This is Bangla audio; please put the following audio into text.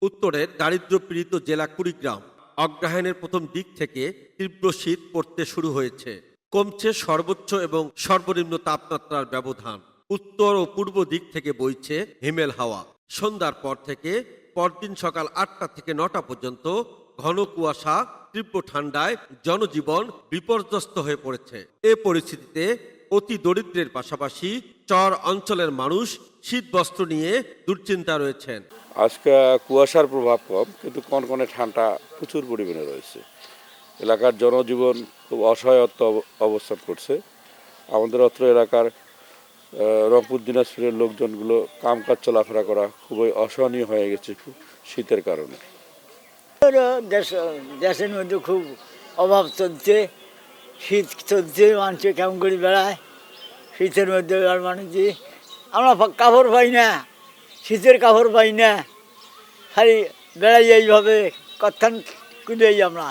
উত্তরের দারিদ্র্যপীড়িত জেলা কুড়িগ্রাম। অগ্রহায়ণের প্রথম দিক থেকে তীব্র শীত পড়তে শুরু হয়েছে। কমছে সর্বোচ্চ এবং সর্বনিম্ন তাপমাত্রার ব্যবধান। উত্তর ও পূর্ব দিক থেকে বইছে হিমেল হাওয়া। সন্ধ্যার পর থেকে পরদিন সকাল ৮টা থেকে ৯টা পর্যন্ত ঘন কুয়াশা, তীব্র ঠান্ডায় জনজীবন বিপর্যস্ত হয়ে পড়েছে। এ পরিস্থিতিতে অতি দরিদ্রের পাশাপাশি চর অঞ্চলের মানুষ শীতবস্ত্র নিয়ে দুশ্চিন্তা রয়েছেন। আজকে কুয়াশার প্রভাব কম, কিন্তু কনকনে ঠান্ডা প্রচুর পরিমাণে রয়েছে। এলাকার জনজীবন খুব অসহায়ত্ব অবস্থান করছে। আমাদের অত্র এলাকার রংপুর দিনাজপুরের লোকজনগুলো কামকাজ চলাফেরা করা খুবই অসহনীয় হয়ে গেছে খুব শীতের কারণে। দেশের মধ্যে খুব অভাব চলছে, শীত চলছে, মানুষ কেমন করে বেড়ায় শীতের মধ্যে। আর মানুষ যে আমরা কাপড় পাই না, শীতের কাপড় পাই না, খালি বেড়াই এইভাবে কথান কুলেই আমরা।